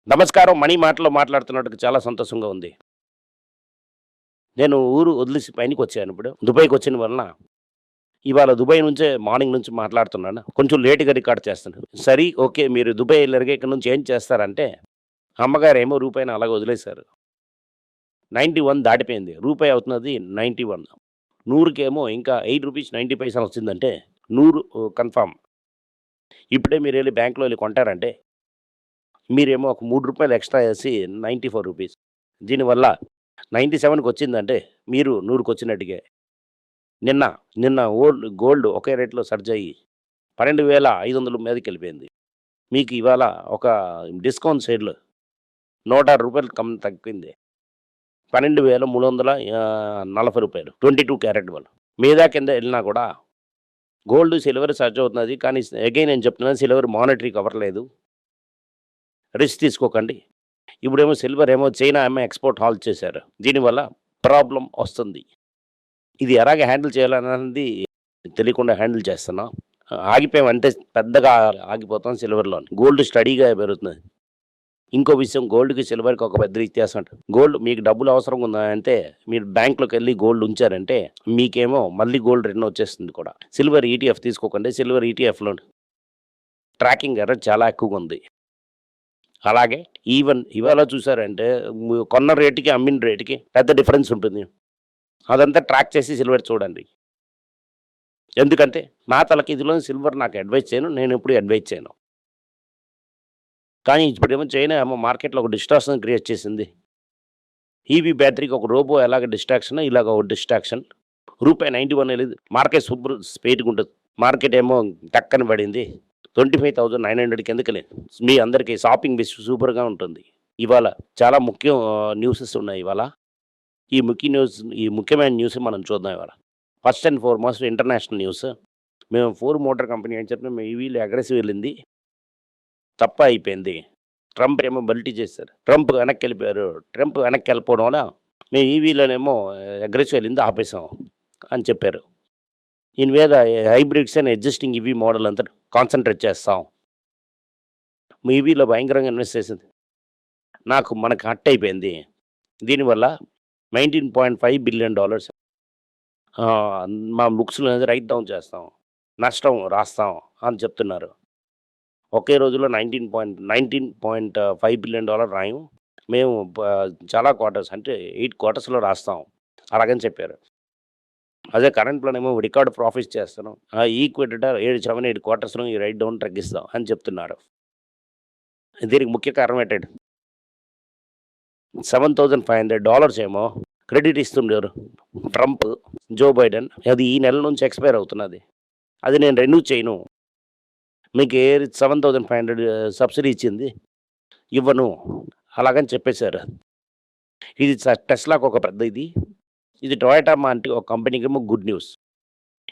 నమస్కారం. మనీ మాటలో మాట్లాడుతున్నట్టుగా చాలా సంతోషంగా ఉంది. నేను ఊరు వదిలేసి పైనకొచ్చాను ఇప్పుడు. దుబాయ్‌కొచ్చిన వలన ఇవాళ దుబాయ్ నుంచే మార్నింగ్ నుంచి మాట్లాడుతున్నాను. కొంచెం లేట్‌గా రికార్డ్ చేస్తాను. సరే ఓకే. మీరు దుబాయ్ ఎళ్లారుగా ఇక్కడ నుంచి ఏం చేస్తారంటే, అమ్మగారేమో రూపాయిని అలాగ వదిలేశారు. 91 దాటిపోయింది. రూపాయి అవుతున్నది 91. 100కేమో ఇంకా ₹8.90 వచ్చిందంటే 100 కన్ఫర్మ్. ఇప్పుడే మీరెళ్లి బ్యాంక్‌లో ఎళ్లి కొంటారంటే, మీరేమో ఒక రూ. 3 ఎక్స్‌ట్రా ఏసి ₹94. దీనివల్ల 97కొచ్చిందంటే మీరు 100కొచ్చినట్టుగే. నిన్న, నిన్న గోల్డ్ ఒకే రేట్‌లో సర్జ్ అయ్యి 12,500 మీదకెళ్ళిపోయింది. మీకు ఇవాళ ఒక డిస్కౌంట్ సేల్‌లో రూ. 106 తగ్గింది. 12,340 22 క్యారెట్ గోల్డ్. మీద కింద ఎళ్ళినా కూడా గోల్డ్, సిల్వర్ సర్జ్ అవుతున్నది. కానీ అగైన్ నేను చెప్తున్నాను సిల్వర్ మానిటరీకి అవ్వట్లేదు. రిస్క్ తీసుకోకండి. ఇప్పుడేమో సిల్వర్ ఏమో చైనా ఎక్స్‌పోర్ట్ హాల్ట్ చేశారు. దీనివల్ల ప్రాబ్లమ్ వస్తుంది. ఇది ఎలాగ హ్యాండిల్ చేయాలన్నది తెలియకుండా హ్యాండిల్ చేస్తున్నాం. ఆగిపోయామంటే పెద్దగా ఆగిపోతాం సిల్వర్‌లోని. గోల్డ్ స్టడీగా పెరుగుతుంది. ఇంకో విషయం గోల్డ్‌కి, సిల్వర్‌కి ఒక పెద్ద వ్యత్యాసం అంట. గోల్డ్ మీకు డబ్బులు అవసరం ఉందా అంటే మీరు బ్యాంక్‌లోకెళ్ళి గోల్డ్ ఉంచారంటే మీకేమో మళ్ళీ గోల్డ్ రిటర్న్ వచ్చేస్తుంది కూడా. సిల్వర్ ఈటీఎఫ్ తీసుకోకండి. సిల్వర్ ఈటీఎఫ్‌లో ట్రాకింగ్ ఎర్రర్ చాలా ఎక్కువగా ఉంది. అలాగే ఈవెన్ ఇవాళ చూసారంటే కొన్న రేట్‌కి, అమ్మిన రేట్‌కి పెద్ద డిఫరెన్స్ ఉంటుంది. అదంతా ట్రాక్ చేసి సిల్వర్ చూడండి. ఎందుకంటే నా తలకిదిలో సిల్వర్ నాకు అడ్వైస్ చేయను. నేనెప్పుడు అడ్వైస్ చేయను. కానీ ఇప్పుడేమో చైనా మార్కెట్‌లో ఒక డిస్టార్షన్ క్రియేట్ చేసింది. ఈవీ బ్యాటరీకి ఒక రోబో ఎలాగ డిస్ట్రాక్షన్ ఇలాగ ఒక డిస్ట్రాక్షన్. రూపాయి 91 ఎళ్ళింది. మార్కెట్ స్ట్రెయిట్‌గుంటది. మార్కెట్ ఏమో టక్కన పడింది. 25,900 కిందకెళ్ళింది. మీ అందరికీ షాపింగ్ సూపర్‌గా ఉంటుంది. ఇవాళ చాలా ముఖ్యం న్యూసెస్ ఉన్నాయి ఇవాళ. ఈ ముఖ్యమైన న్యూస్ మనం చూద్దాం ఇవాళ. First and foremost international news. మేము 4 మోటార్ కంపెనీ అని చెప్పి మేము ఈవీలో అగ్రెసివ్ వెళ్ళింది. తప్పయిపోయింది. ట్రంప్ ఏమో బల్టీ చేశారు. ట్రంప్ వెనక్కెళ్ళిపోయారు. ట్రంప్ వెనక్కెళ్ళిపోవడం వల్ల మేము ఈవీలోనేమో అగ్రెసివ్ వెళ్ళింది ఆపేసాం అని చెప్పారు. దీని మీద hybrids and existing EV model అంతా కాన్సంట్రేట్ చేస్తాం. మీ ఈవీలో భయంకరంగా ఇన్వెస్ట్ చేసింది. మనకు హర్ట్ అయిపోయింది. దీనివల్ల $19.5 బిలియన్ మా బుక్స్‌లో రైట్ డౌన్ చేస్తాం. నష్టం రాస్తాం అని చెప్తున్నారు. ఒకే రోజులో $19.5 బిలియన్ రాయం. మేము చాలా క్వార్టర్స్ అంటే 8 క్వార్టర్స్‌లో రాస్తాం. అలాగని చెప్పారు. అదే కరెంట్‌లోనేమో రికార్డ్ ప్రాఫిట్స్ చేస్తున్నాం. ఈక్విటీగా 7 క్వార్టర్స్‌లో ఈ రైట్ డౌన్ తగ్గిస్తాం అని చెప్తున్నారు. దీనికి ముఖ్య కారణం ఏంటంటే $7,500 ఏమో క్రెడిట్ ఇస్తుండారు ట్రంప్, జో బైడెన్. అది ఈ నెల నుంచి ఎక్స్‌పైర్ అవుతున్నది. అది నేను రెన్యూ చేయను. మీకు 7,500 సబ్సిడీ ఇచ్చింది ఇవ్వను. అలాగని చెప్పేశారు. ఇది టెస్లాకి ఒక పెద్ద ఇది. ఇది టొయోటా అంటే ఒక కంపెనీకేమో గుడ్ న్యూస్.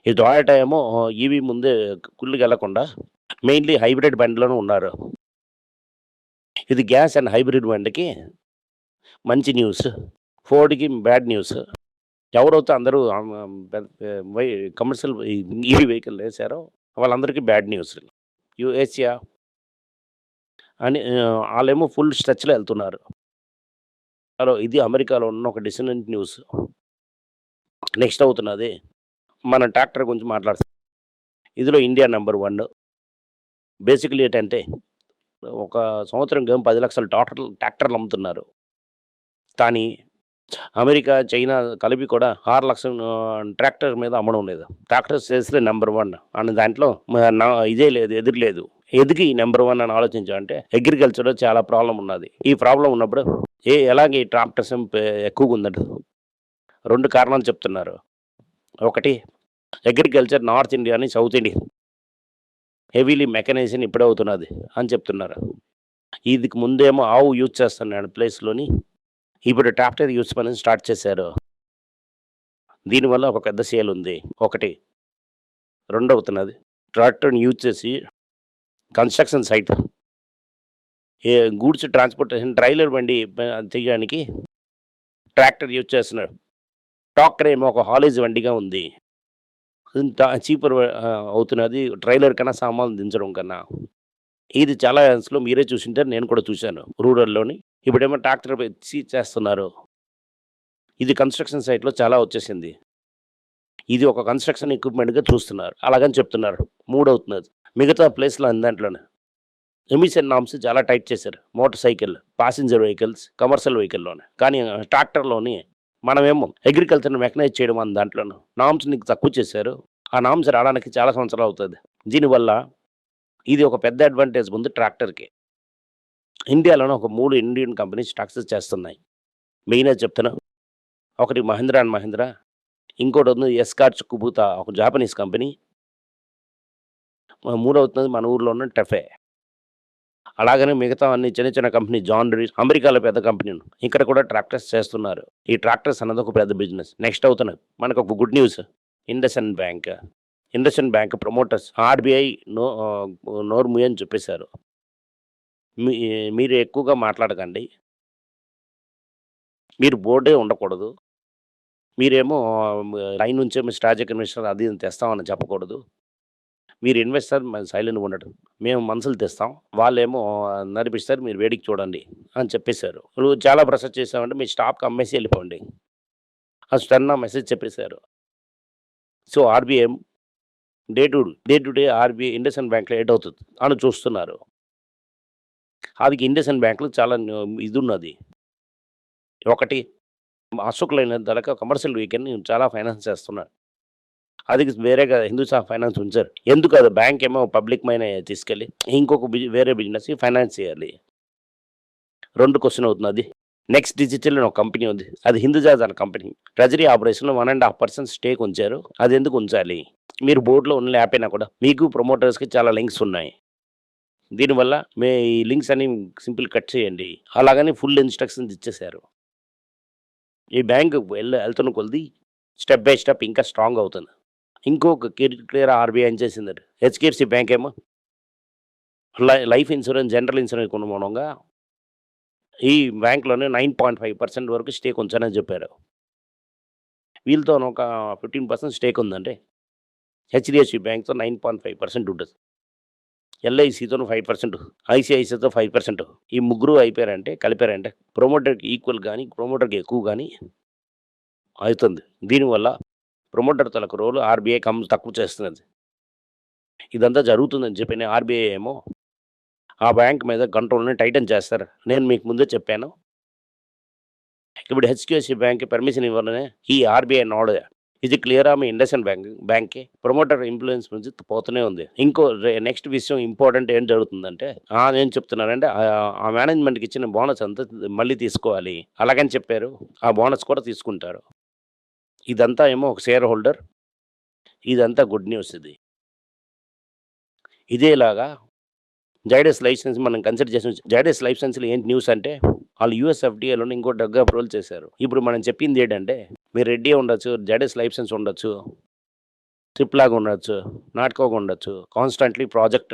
ఈ టొయోటా ఏమో ఈవీ ముందే కుళ్ళుకెళ్ళకుండా మెయిన్‌లీ హైబ్రిడ్ బండిలోనే ఉన్నారు. ఇది గ్యాస్ అండ్ హైబ్రిడ్ బండికి మంచి న్యూస్. ఫోర్డ్‌కి bad news. ఎవరైతే అందరూ కమర్షియల్ ఈవీ వెహికల్ వేశారో వాళ్ళందరికీ బ్యాడ్ న్యూస్. యూఎస్‌యా అని ఆళ్ళేమో ఫుల్ స్ట్రెచ్‌లో ఎళ్తున్నారు. ఇది అమెరికాలో ఉన్న ఒక డిసెంట్ న్యూస్. నెక్స్ట్ అవుతున్నది మన ట్రాక్టర్ గురించి మాట్లాడుతాం. ఇందులో ఇండియా నంబర్ 1. బేసికల్లీ ఏంటంటే ఒక సంవత్సరంకి 10,00,000 ట్రాక్టర్లు అమ్ముతున్నారు. కానీ అమెరికా, చైనా కలిపి కూడా 6,00,000 ట్రాక్టర్ మీద అమ్మడం లేదు. ట్రాక్టర్ సేల్స్‌లో నంబర్ 1 అనే దాంట్లో ఇదే లేదు, ఎదురు లేదు. ఎందుకు ఈ నంబర్ 1 అని ఆలోచించామంటే అగ్రికల్చర్‌లో చాలా ప్రాబ్లమ్ ఉన్నది. ఈ ప్రాబ్లమ్ ఉన్నప్పుడు ఎలాగ ఈ ట్రాక్టర్స్ ఎక్కువగా ఉందంటే 2 కారణాలు చెప్తున్నారు. ఒకటి అగ్రికల్చర్ నార్త్ ఇండియాని సౌత్ ఇండియా హెవీలీ మెకనైజేషన్ ఇప్పుడే అవుతున్నది అని చెప్తున్నారు. ఇదికి ముందేమో ఆవు యూజ్ చేస్తున్నాడు ప్లేస్‌లోని ఇప్పుడు ట్రాక్టర్ యూజ్ పని స్టార్ట్ చేశారు. దీనివల్ల ఒక పెద్ద సేల్ ఉంది. ఒకటి. రెండవుతున్నది ట్రాక్టర్‌ని యూజ్ చేసి construction site goods transportation trailer బండి తీయడానికి ట్రాక్టర్ యూజ్ చేస్తున్నాడు. ట్రాక్టర్ ఏమో ఒక హాలేజ్ బండిగా ఉంది. చీపర్ అవుతున్నది ట్రైలర్ కన్నా సామాన్లు దించడం కన్నా. ఇది చాలా యాడ్స్‌లో మీరే చూసుంటారు. నేను కూడా చూశాను రూరల్‌లోని. ఇప్పుడేమో ట్రాక్టర్ పెట్టి చేస్తున్నారు. ఇది కన్‌స్ట్రక్షన్ సైట్‌లో చాలా వచ్చేసింది. ఇది ఒక కన్‌స్ట్రక్షన్ ఎక్విప్‌మెంట్‌గా చూస్తున్నారు. అలాగని చెప్తున్నారు. మూవ్ అవుతున్నది. మిగతా ప్లేస్‌లో అన్ని దాంట్లోనే. ఎమిషన్ నార్మ్స్ చాలా టైట్ చేశారు. Motor cycle, passenger vehicles, commercial వెహికల్‌లోనే. కానీ ట్రాక్టర్‌లోని మనమేమో అగ్రికల్చర్‌ని మెకనైజ్ చేయడం అన్న దాంట్లోను నార్మ్స్‌ని తక్కువ చేశారు. ఆ నార్మ్స్ రావడానికి చాలా సంవత్సరాలు అవుతది. దీనివల్ల ఇది ఒక పెద్ద అడ్వాంటేజ్ ఉంది ట్రాక్టర్‌కి. ఇండియాలోనే ఒక 3 ఇండియన్ కంపెనీస్ సక్సెస్ చేస్తున్నాయి. మెయిన్‌గా చెప్తున్నా. ఒకటి మహీంద్రా అండ్ మహీంద్రా, ఇంకోటేమో ఎస్కార్ట్స్ కుబుతా ఒక జాపనీస్ కంపెనీ. మూడవుతున్నది మన ఊర్లో ఉన్న టెఫే. అలాగనే మిగతా అన్ని చిన్న చిన్న కంపెనీ జాన్ డీర్ అమెరికాలో పెద్ద కంపెనీలు. ఇక్కడ కూడా ట్రాక్టర్స్ చేస్తున్నారు. ఈ ట్రాక్టర్స్ అన్నది ఒక పెద్ద బిజినెస్. నెక్స్ట్ అవుతున్నది. మనకొక good news. IndusInd bank. IndusInd bank promoters RBI నోరు మూయని చెప్పేశారు. మీ మీరు ఎక్కువగా మాట్లాడకండి. మీరు బోర్డే ఉండకూడదు. మీరేమో లైన్ నుంచేమో స్ట్రాటజిక్ ఇన్వెస్టర్ అది ఇది తెస్తామని చెప్పకూడదు. మీరు ఇన్వెస్టర్ సైలెంట్‌గా ఉండడం. మేము మనుషులు తెస్తాం. వాళ్ళేమో నడిపిస్తారు. మీరు వేడికి చూడండి అని చెప్పేశారు. నువ్వు చాలా ప్రెషర్ చేసావంటే మీ స్టాక్‌కి అమ్మేసి ఎళ్ళిపోండి. ఆ స్టన్ మెసేజ్ చెప్పేశారు. So, RBI day to day RBI IndusInd బ్యాంక్‌లో ఏట్ అవుతది అని చూస్తున్నారు. అది ఇండస్ఇండ్ బ్యాంక్‌లో చాలా ఇదున్నది. ఒకటి అశోక్ లైలాండ్ తలక కమర్షియల్ వెహికల్‌ని చాలా ఫైనాన్స్ చేస్తున్నాడు. అది వేరేగా హిందూస్థాన్ ఫైనాన్స్ ఉంచారు. ఎందుకు అది బ్యాంక్ ఏమో పబ్లిక్ మైనే తీసుకెళ్ళి ఇంకొక వేరే బిజినెస్ ఫైనాన్స్ చేయాలి. 2 క్వెషన్ అవుతుంది. నెక్స్ట్ డిజిటల్ అని ఒక కంపెనీ ఉంది. అది హిందూజాజ్ అనే కంపెనీ. ట్రెజరీ ఆపరేషన్‌లో 1.5% స్టేక్ ఉంచారు. అది ఎందుకు ఉంచాలి? మీరు బోర్డ్‌లో ఉన్న లేకపోయినా కూడా మీకు ప్రమోటర్స్‌కి చాలా లింక్స్ ఉన్నాయి. దీనివల్ల ఈ లింక్స్ అన్ని సింపుల్ కట్ చేయండి. అలాగని ఫుల్ ఇన్‌స్ట్రక్షన్స్ ఇచ్చేశారు. ఈ బ్యాంక్ ఎళ్తున్న కొద్దీ స్టెప్ బై స్టెప్ ఇంకా స్ట్రాంగ్ అవుతుంది. ఇంకొక క్లియర్ ఆర్‌బీఐ ఏం చేసిందంటే హెచ్‌డీఎఫ్‌సీ బ్యాంక్ ఏమో లైఫ్ ఇన్స్యూరెన్స్, జనరల్ ఇన్స్యూరెన్స్ మూలంగా ఈ బ్యాంక్‌లోనే 9.5% వరకు స్టేక్ ఉంచానని చెప్పారు. వీళ్ళతోని ఒక 15% స్టేక్ ఉందండి. హెచ్‌డీఎఫ్‌సీ బ్యాంక్‌తో 9.5% ఉంటది. ఎల్ఐసీతోను 5%, ఐసీఐసీతో 5%. ఈ ముగ్గురు అయిపోయారంటే కలిపారంటే ప్రమోటర్‌కి ఈక్వల్ గాని, ప్రమోటర్‌కి ఎక్కువ గాని అయితుంది. దీనివల్ల ప్రమోటర్ తాలూకు రోల్ ఆర్‌బీఐ తక్కువ చేస్తున్నది. ఇదంతా జరుగుతుందని చెప్పి ఆర్‌బీఐ ఏమో ఆ బ్యాంక్ మీద కంట్రోల్‌ని టైటన్ చేస్తారు. నేను మీకు ముందే చెప్పాను. ఇప్పుడు హెచ్‌డీఎఫ్‌సీ బ్యాంక్‌కి పర్మిషన్ ఇవ్వాలనే ఈ ఆర్‌బీఐ నోడ్ ఇది క్లియరా మీ ఇండస్ఇండ్ బ్యాంక్‌కి ప్రమోటర్ ఇన్‌ఫ్లూయెన్స్ నుంచి పోతూనే ఉంది. ఇంకో నెక్స్ట్ విషయం ఇంపార్టెంట్ ఏం జరుగుతుందంటే ఏం చెప్తున్నారంటే ఆ మేనేజ్మెంట్‌కి ఇచ్చిన బోనస్ అంతా మళ్ళీ తీసుకోవాలి. అలాగని చెప్పారు. ఆ బోనస్ కూడా తీసుకుంటారు. ఇదంతా ఏమో ఒక షేర్ హోల్డర్. ఇదంతా గుడ్ న్యూస్ ఇది. ఇదేలాగా జైడస్ లైసెన్స్ మనం కన్సిడర్ చేసిన జైడస్ లైసెన్స్‌లో ఏంటి న్యూస్ అంటే ఆళ్ళు యూఎస్ ఎఫ్‌డీఏలోని ఇంకో డ్రగ్ అప్రూవల్ చేశారు. ఇప్పుడు మనం చెప్పింది ఏంటంటే మీరు రెడ్డీ ఉండొచ్చు, జైడస్ లైసెన్స్ ఉండొచ్చు, ట్రిప్లాగా ఉండొచ్చు, నాటకోగా ఉండొచ్చు. కాన్స్టెంట్‌లీ ప్రాజెక్ట్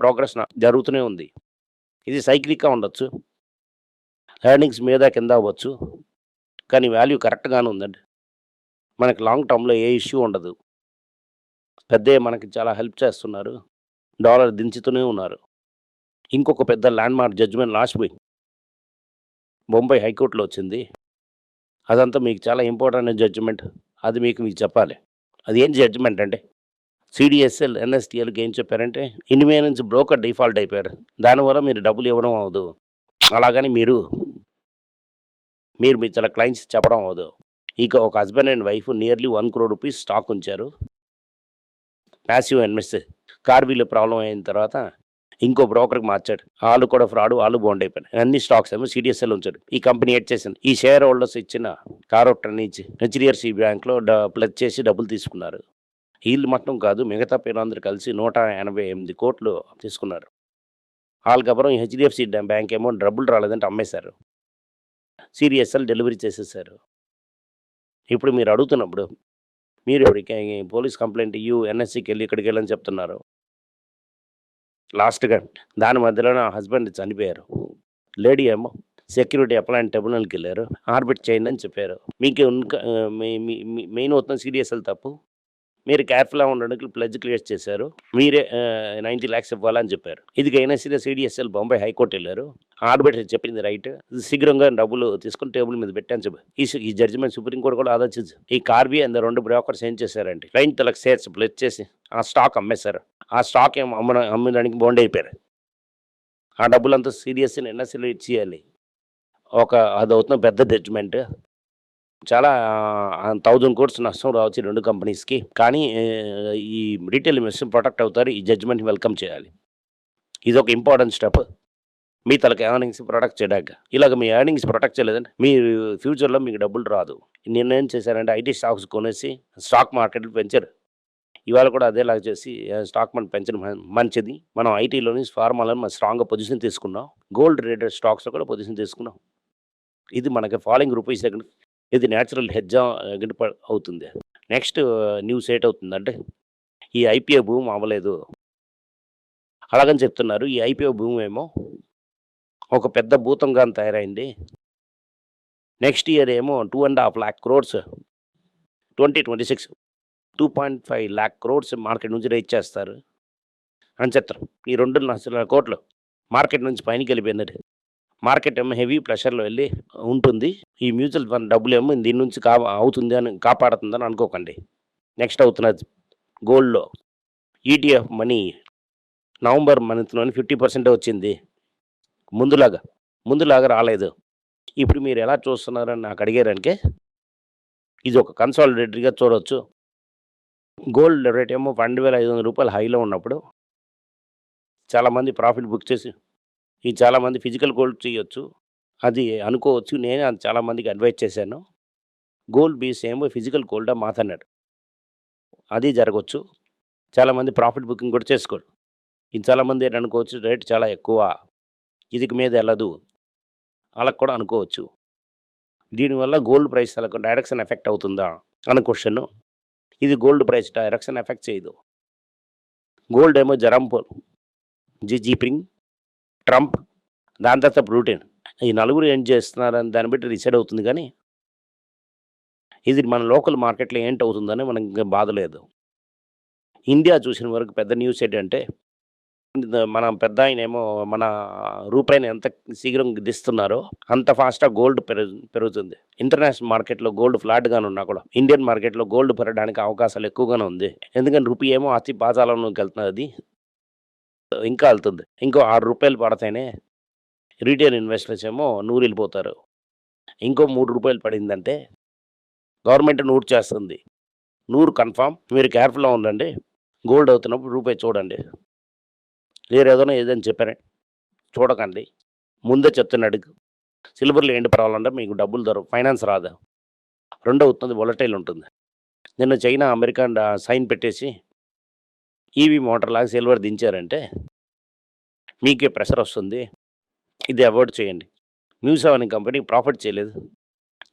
ప్రోగ్రెస్ జరుగుతూనే ఉంది. ఇది సైక్లిక్‌గా ఉండొచ్చు. ఎర్నింగ్స్ మీద కింద అవ్వచ్చు. కానీ వాల్యూ కరెక్ట్‌గానే ఉందండి. మనకి లాంగ్ టర్మ్‌లో ఏ ఇష్యూ ఉండదు. పెద్దయ్య మనకి చాలా హెల్ప్ చేస్తున్నారు. డాలర్ దించుతూనే ఉన్నారు. ఇంకొక పెద్ద landmark judgment last week Bombay హైకోర్ట్‌లో వచ్చింది. అదంతా మీకు చాలా ఇంపార్టెంట్ జడ్జ్‌మెంట్. అది మీకు చెప్పాలి. అదేం జడ్జ్‌మెంట్ అంటే సీడీఎస్ఎల్, ఎన్ఎస్‌టీఎల్‌కి ఏం చెప్పారంటే ఇండియా నుంచి బ్రోకర్ డిఫాల్ట్ అయిపోయారు. దానివల్ల మీరు డబ్బులు ఇవ్వడం అవ్వదు. అలాగని మీరు మీ చాలా క్లయింట్స్ చెప్పడం అవ్వదు. ఇక ఒక husband and wife nearly 1 crore rupees stock ఉంచారు. పాసివ్ ఇన్వెస్టర్ కార్‌వీలో ప్రాబ్లమ్ అయిన తర్వాత ఇంకో బ్రోకర్‌కి మార్చాడు. ఆళ్ళు కూడా ఫ్రాడ్, వాళ్ళు బౌండ్ అయిపోయారు. అన్ని స్టాక్స్ ఏమో సీడీఎస్ఎల్ ఉంచాడు. ఈ కంపెనీ ఏటి చేసింది. ఈ షేర్ హోల్డర్స్ ఇచ్చిన కారోప్టర్‌ని ఇచ్చి హెచ్‌డీఎఫ్‌సీ బ్యాంక్‌లో ప్లెడ్జ్ చేసి డబ్బులు తీసుకున్నారు. ఈళ్ళు మొత్తం కాదు మిగతా పేర్లందరూ కలిసి 188 కోట్లు తీసుకున్నారు. ఆళ్ళకపురం హెచ్‌డీఎఫ్‌సీ బ్యాంక్ ఏమో డబ్బులు రాలేదంటే అమ్మేశారు. సీడీఎస్ఎల్ డెలివరీ చేసేశారు. ఇప్పుడు మీరు అడుగుతున్నప్పుడు మీరు పోలీస్ కంప్లెయింట్ ఇయ్యు, ఎన్ఎస్‌సీకెళ్ళి ఇక్కడికెళ్ళని చెప్తున్నారు. లాస్ట్‌గా దాని మధ్యలోనే ఆ హస్బెండ్ చనిపోయారు. లేడీ ఏమో సెక్యూరిటీ అప్లయెంట్ ట్రిబ్యునల్‌కెళ్లారు. ఆర్బిట్ చేయండి అని చెప్పారు. మీకు మెయిన్ అవుతున్న సీడీఎస్ఎల్ తప్పు. మీరు కేర్‌ఫుల్‌గా ఉండడానికి ప్లెడ్జ్ క్లియర్ చేశారు. మీరే 90 లాక్స్ ఇవ్వాలని చెప్పారు. ఇది గైనెస్‌గా సీడీఎస్ఎల్ బొంబాయి హైకోర్ట్ ఎళ్లారు. ఆర్బిట్రేటర్ చెప్పింది రైట్. శీఘ్రంగా డబ్బులు తీసుకొని టేబుల్ మీద పెట్టని చెప్పి. ఈ జడ్జిమెంట్ సుప్రీం కోర్ట్ కూడా ఆలోచించి ఈ కార్బీ అండ్ 2 బ్రోకర్స్ ఏం చేశారంటే 90 లక్ష షేర్స్ ప్లెడ్జ్ చేసి ఆ స్టాక్ అమ్మేశారు. ఆ స్టాక్ ఏమో అమ్మడానికి బాండ్ అయిపోయారు. ఆ డబ్బులంతా సీడీఎస్ఎల్, ఎన్ఎస్ఎల్ ఇచ్చేయాలి. అదవుతున్న పెద్ద జడ్జిమెంట్. చాలా 1000 కోట్స్ నష్టం రావచ్చు ఈ 2 కంపెనీస్‌కి. కానీ ఈ రిటైల్ ఇన్వెస్టర్స్ ప్రొటెక్ట్ అవుతారు. ఈ జడ్జిమెంట్‌ని వెల్కమ్ చేయాలి. ఇదొక ఇంపార్టెంట్ స్టెప్. మీ తలకి ఎర్నింగ్స్ ప్రొటెక్ట్ చేయడానికి. ఇలాగ మీ ఎర్నింగ్స్ ప్రొటెక్ట్ చేయలేదంటే మీరు ఫ్యూచర్‌లో మీకు డబ్బులు రాదు. నిన్నేం చేశారంటే ఐటీ స్టాక్స్ కొనేసి స్టాక్ మార్కెట్‌లు పెంచారు. ఇవాళ కూడా అదేలాగా చేసి స్టాక్ మార్కెట్ పెంచడం మంచిది. మనం ఐటీలోని ఫార్మాలో మనం స్ట్రాంగ్‌గా పొజిషన్ తీసుకున్నాం. గోల్డ్ రిలేటెడ్ స్టాక్స్‌లో కూడా పొజిషన్ తీసుకున్నాం. ఇది మనకి ఫాలోయింగ్ రూపీస్ దగ్గర ఇది న్యాచురల్ హెడ్జ్ అవుతుంది. నెక్స్ట్ న్యూస్ ఏటవుతుందంటే ఈ ఐపీఓ భూమి అవ్వలేదు. అలాగని చెప్తున్నారు. ఈ ఐపీఓ భూమి ఏమో ఒక పెద్ద భూతంగాను తయారైంది. నెక్స్ట్ ఇయర్ ఏమో 2.5 lakh crores 2026 2.5 lakh crores market నుంచి రైజ్ చేస్తారు అని చెప్తారు. ఈ 2.5 కోట్లు మార్కెట్ నుంచి పైనకెళ్ళిపోయినది. మార్కెట్ ఏమో హెవీ ప్రెషర్‌లో వెళ్ళి ఉంటుంది. ఈ మ్యూచువల్ ఫండ్ డబ్బులేమో దీని నుంచి అవుతుంది అని కాపాడుతుందని అనుకోకండి. నెక్స్ట్ అవుతున్నది గోల్డ్‌లో ఈటీఎఫ్ మనీ నవంబర్ మంత్‌లోనే 50% వచ్చింది. ముందులాగా రాలేదు. ఇప్పుడు మీరు ఎలా చూస్తున్నారని నాకు అడిగారనుకే ఇది ఒక కన్సాలిడేటరీగా చూడొచ్చు. గోల్డ్ రేట్ ఏమో రూ. 12,500 హైలో ఉన్నప్పుడు చాలామంది ప్రాఫిట్ బుక్ చేసి చాలామంది ఫిజికల్ గోల్డ్ చేయొచ్చు. అది అనుకోవచ్చు. నేనే అది చాలామందికి అడ్వైజ్ చేశాను. గోల్డ్ బీస్ ఏమో ఫిజికల్ గోల్డా మాతన్నాడు. అది జరగొచ్చు. చాలామంది ప్రాఫిట్ బుకింగ్ కూడా చేసుకోరు. ఇది చాలామంది ఏంటనుకోవచ్చు రేట్ చాలా ఎక్కువ. ఇదికి మీద వెళ్ళదు. అలా కూడా అనుకోవచ్చు. దీనివల్ల గోల్డ్ ప్రైస్ డైరెక్షన్ ఎఫెక్ట్ అవుతుందా అని క్వశ్చన్. ఇది గోల్డ్ ప్రైస్ డైరెక్షన్ ఎఫెక్ట్ చేయదు. గోల్డ్ ఏమో జరంపూర్, జిన్పింగ్, ట్రంప్, దాని తర్వాత పుటిన్ ఈ నలుగురు ఏం చేస్తున్నారని దాన్ని బట్టి డిసైడ్ అవుతుంది. కానీ ఇది మన లోకల్ మార్కెట్‌లో ఏంటవుతుందని మనకి ఇంకా బాధ లేదు. ఇండియా చూసిన వరకు పెద్ద న్యూస్ ఏంటంటే మన పెద్దాయనేమో మన రూపాయిని ఎంత శీఘ్రం దిస్తున్నారో అంత ఫాస్ట్‌గా గోల్డ్ పెరుగుతుంది. ఇంటర్నేషనల్ మార్కెట్‌లో గోల్డ్ ఫ్లాట్‌గానే ఉన్నా కూడా ఇండియన్ మార్కెట్‌లో గోల్డ్ పెరగడానికి అవకాశాలు ఎక్కువగానే ఉంది. ఎందుకంటే రూపీ ఏమో అతి పాతాళంలోకి వెళ్తున్నది. ఇంకా వెళ్తుంది. ఇంకో రూ. 6 పడితేనే రిటైల్ ఇన్వెస్టర్స్ ఏమో నూరెళ్ళిపోతారు. ఇంకో రూ. 3 పడిందంటే గవర్నమెంట్ 100 చేస్తుంది. 100 కన్ఫర్మ్. మీరు కేర్‌ఫుల్‌గా ఉండండి. గోల్డ్ అవుతున్నప్పుడు రూపాయి చూడండి. ఏదని చెప్పారే చూడకండి. ముందే చెప్తున్నాడు. సిల్వర్‌లో ఏంటి పర్వాలంటే మీకు డబ్బులు దొరకవు. ఫైనాన్స్ రాదు. రెండవుతుంది వొలటైల్ ఉంటుంది. నిన్న చైనా, అమెరికా సైన్ పెట్టేసి ఈవీ మోటార్‌లాగా సిల్వర్ దించారంటే మీకే ప్రెషర్ వస్తుంది. ఇది అవాయిడ్ చేయండి. న్యూసెవ్ అనే కంపెనీ ప్రాఫిట్ చేయలేదు.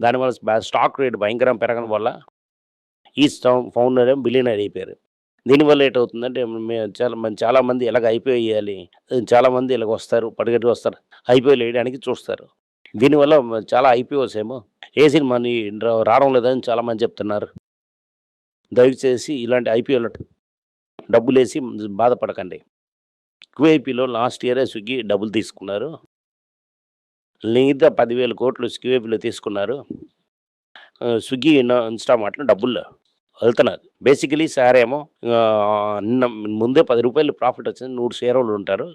దానివల్ల స్టాక్ రేట్ భయంకరంగా పెరగడం వల్ల ఈ ఫౌండర్ ఏమో బిలియనర్ అయిపోయారు. దీనివల్ల ఏటవుతుందంటే చాలామంది ఇలాగ ఐపీఓ వేయాలి. చాలామంది ఇలాగ వస్తారు, పరిగెట్టి వస్తారు. ఐపీఓలు వేయడానికి చూస్తారు. దీనివల్ల చాలా ఐపీఓస్ ఏమో ఏసిన మనీ రావడం లేదని చాలామంది చెప్తున్నారు. దయచేసి ఇలాంటి ఐపీఓలు డబ్బులేసి బాధపడకండి. క్యూఐపీలో లాస్ట్ ఇయరే స్విగ్గీ డబ్బులు తీసుకున్నారు. మిగతా 10,000 కోట్లు క్యూఐపీలో తీసుకున్నారు. స్విగ్గీ, ఇన్‌స్టామార్ట్‌లో డబ్బులు వెళ్తున్నారు. బేసికలీ సార్ ఏమో నిన్న ముందే రూ. 10 ప్రాఫిట్ వచ్చింది. 100 షేర్ హోల్డర్ ఉంటారు.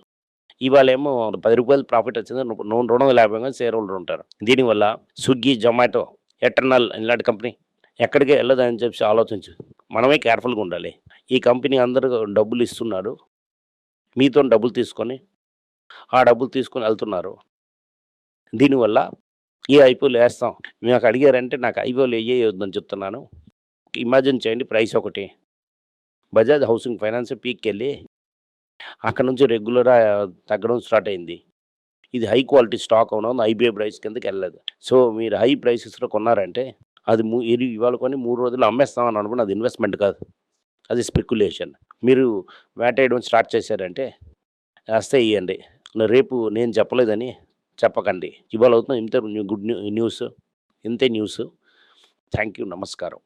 ఇవాళేమో రూ. 10 ప్రాఫిట్ వచ్చింది. 250 షేర్ హోల్డర్ ఉంటారు. దీనివల్ల స్విగ్గీ, జొమాటో, ఎటర్నల్ ఇలాంటి కంపెనీ ఎక్కడికి వెళ్ళదని చెప్పి ఆలోచించు. మనమే కేర్‌ఫుల్‌గా ఉండాలి. ఈ కంపెనీ అందరూ డబ్బులు ఇస్తున్నారు. మీతో డబ్బులు తీసుకొని ఆ డబ్బులు తీసుకొని వెళ్తున్నారు. దీనివల్ల ఈ ఐపీఓలు వేస్తాం. నాకు అడిగారంటే నాకు ఐపీఓలు వేయొద్దని చెప్తున్నాను. ఇమాజిన్ చేయండి ప్రైస్ ఒకటి. బజాజ్ హౌసింగ్ ఫైనాన్స్ పీక్‌కెళ్ళి అక్కడ నుంచి రెగ్యులర్‌గా తగ్గడం స్టార్ట్ అయింది. ఇది హై క్వాలిటీ స్టాక్ అవును ఐబీఐ ప్రైస్ కిందకి వెళ్ళలేదు. సో మీరు హై ప్రైసెస్‌లో కొన్నారంటే అది ఇవాళ కొని 3 రోజుల్లో అమ్మేస్తామని అనుకున్న అది ఇన్వెస్ట్మెంట్ కాదు. అది స్పెక్యులేషన్. మీరు వేటేయడం స్టార్ట్ చేశారంటే వేస్తే ఇయ్యండి. రేపు నేను చెప్పలేదని చెప్పకండి. ఇవాళ అవుతున్న ఇంతే గుడ్ న్యూస్. ఇంతే న్యూస్. Thank you. నమస్కారం.